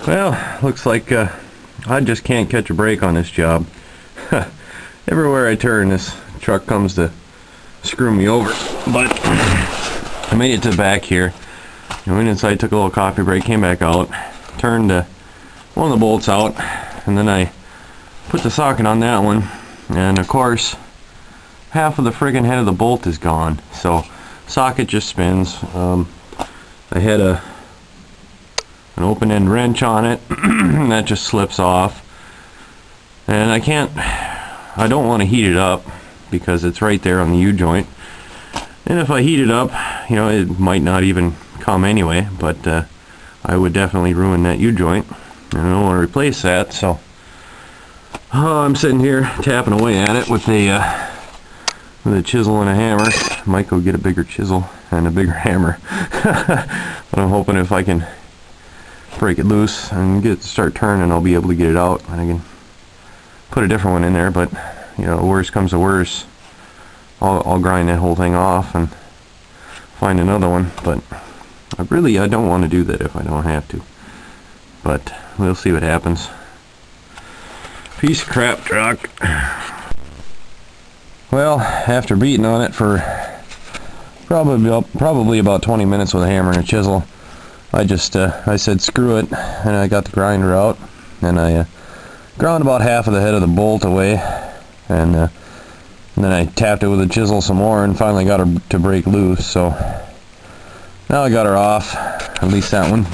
Well, looks like I just can't catch a break on this job. Everywhere I turn, this truck comes to screw me over. But I made it to the back here. I went inside, took a little coffee break, came back out, turned one of the bolts out, and then I put the socket on that one. And of course, half of the friggin' head of the bolt is gone. So socket just spins. I had an open-end wrench on it that just slips off, and I don't want to heat it up because it's right there on the U-joint, and if I heat it up, you know, it might not even come anyway, but I would definitely ruin that U-joint, and I don't want to replace that. So I'm sitting here tapping away at it with a chisel and a hammer. Might go get a bigger chisel and a bigger hammer. But I'm hoping if I can break it loose and start turning, I'll be able to get it out, and I can put a different one in there. But you know, worst comes to worst, I'll grind that whole thing off and find another one. But I don't want to do that if I don't have to. But we'll see what happens. Piece of crap truck. Well, after beating on it for probably about 20 minutes with a hammer and a chisel, I said screw it, and I got the grinder out, and I ground about half of the head of the bolt away, and then I tapped it with a chisel some more and finally got her to break loose. So now I got her off, at least that one,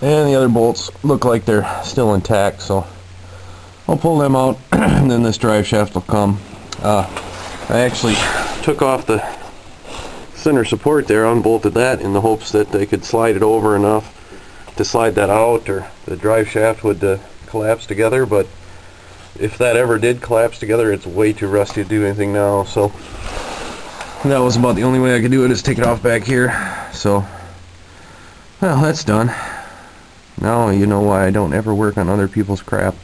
and the other bolts look like they're still intact, so I'll pull them out and then this drive shaft will come. I actually took off the center support there, unbolted that in the hopes that they could slide it over enough to slide that out, or the drive shaft would collapse together. But if that ever did collapse together, it's way too rusty to do anything now. So that was about the only way I could do it, is take it off back here. So, well, that's done. Now you know why I don't ever work on other people's crap.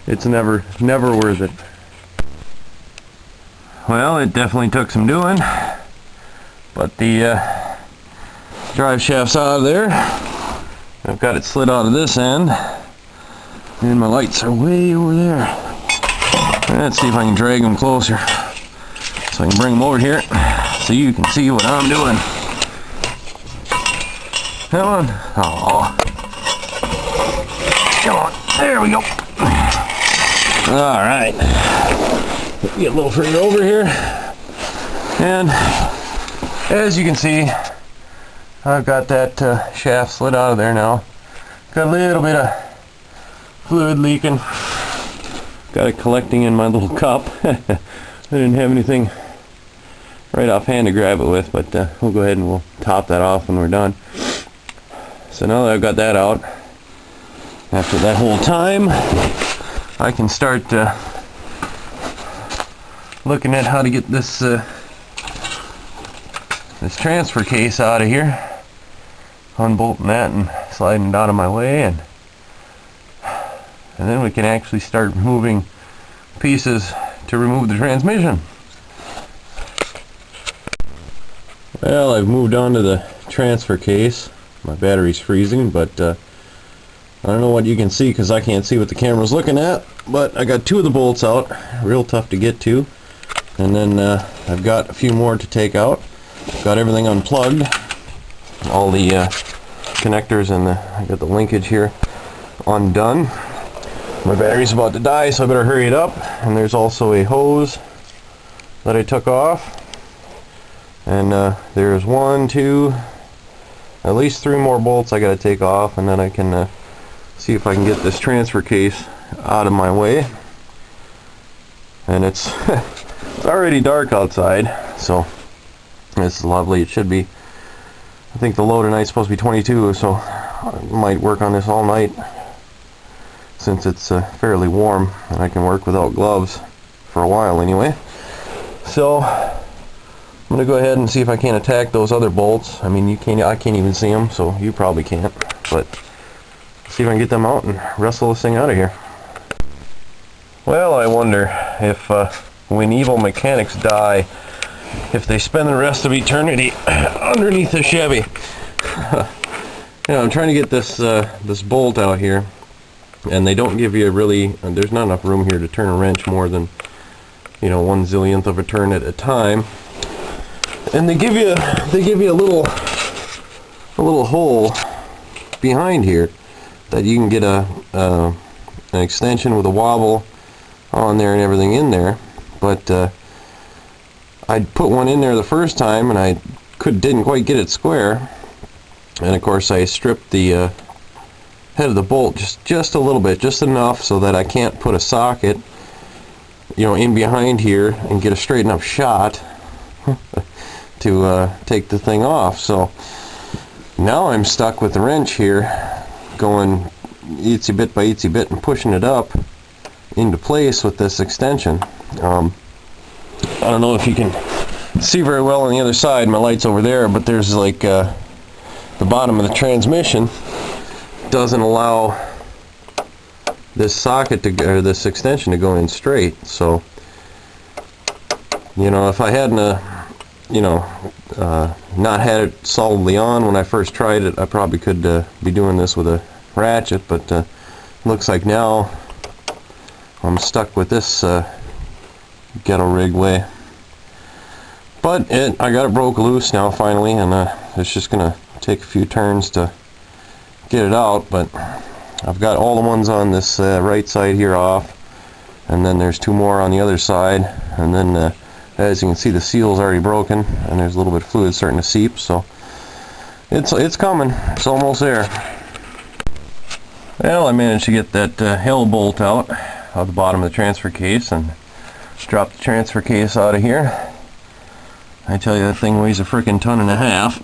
It's never worth it. Well, it definitely took some doing, but the drive shaft's out of there. I've got it slid out of this end, and my lights are way over there. Let's see if I can drag them closer so I can bring them over here so you can see what I'm doing. Come on. Oh. Come on. There we go. Alright. Get a little further over here. And as you can see, I've got that shaft slid out of there now. Got a little bit of fluid leaking. Got it collecting in my little cup. I didn't have anything right offhand to grab it with, but we'll go ahead and we'll top that off when we're done. So now that I've got that out, after that whole time, I can start looking at how to get this this transfer case out of here, unbolting that and sliding it out of my way, and then we can actually start moving pieces to remove the transmission. Well, I've moved on to the transfer case. My battery's freezing, but I don't know what you can see because I can't see what the camera's looking at, but I got two of the bolts out, real tough to get to, and then I've got a few more to take out. Got everything unplugged, all the connectors, and I got the linkage here undone. My battery's about to die, so I better hurry it up. And there's also a hose that I took off, and there's one, two, at least three more bolts I got to take off, and then I can see if I can get this transfer case out of my way. And it's it's already dark outside, so this is lovely. It should be, I think the low tonight's supposed to be 22, so I might work on this all night since it's fairly warm, and I can work without gloves for a while anyway. So I'm gonna go ahead and see if I can't attack those other bolts. I mean, I can't even see them, so you probably can't, but see if I can get them out and wrestle this thing out of here. Well, I wonder if when evil mechanics die, if they spend the rest of eternity underneath a Chevy. I'm trying to get this this bolt out here, and they don't give you there's not enough room here to turn a wrench more than 1/zillionth of a turn at a time. And they give you a little hole behind here that you can get an extension with a wobble on there and everything in there. But I put one in there the first time and I didn't quite get it square, and of course I stripped the head of the bolt just a little bit, just enough so that I can't put a socket in behind here and get a straight enough shot to take the thing off. So now I'm stuck with the wrench here, going itsy bit by itsy bit and pushing it up into place with this extension. I don't know if you can see very well on the other side, my light's over there, but there's like the bottom of the transmission doesn't allow this socket or this extension to go in straight. So if I hadn't not had it solidly on when I first tried it, I probably could be doing this with a ratchet, but looks like now I'm stuck with this ghetto rig way. But I got it broke loose now finally, and it's just gonna take a few turns to get it out. But I've got all the ones on this right side here off, and then there's two more on the other side, and then as you can see, the seal's already broken and there's a little bit of fluid starting to seep, so it's coming. It's almost there. Well, I managed to get that hell bolt out of the bottom of the transfer case and drop the transfer case out of here. I tell you, that thing weighs a frickin' 1.5 tons.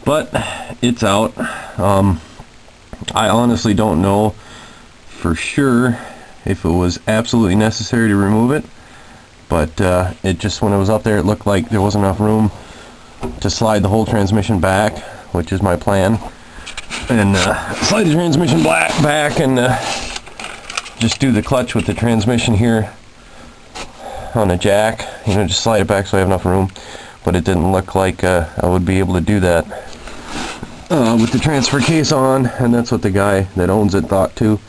But it's out. I honestly don't know for sure if it was absolutely necessary to remove it, but it just, when it was up there, it looked like there wasn't enough room to slide the whole transmission back, which is my plan. And slide the transmission back and just do the clutch with the transmission here on a jack, just slide it back so I have enough room. But it didn't look like I would be able to do that with the transfer case on, and that's what the guy that owns it thought too,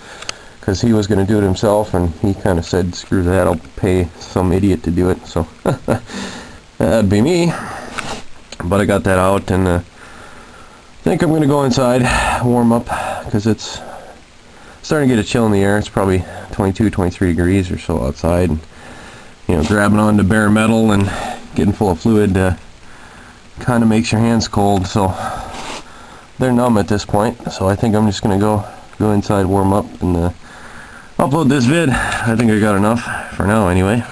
because he was going to do it himself, and he kind of said, screw that, I'll pay some idiot to do it. So that'd be me. But I got that out, and I think I'm going to go inside, warm up, because it's starting to get a chill in the air. It's probably 22, 23 degrees or so outside, and grabbing onto bare metal and getting full of fluid kind of makes your hands cold, so they're numb at this point. So I think I'm just going to go inside, warm up, and upload this vid. I think I got enough for now anyway.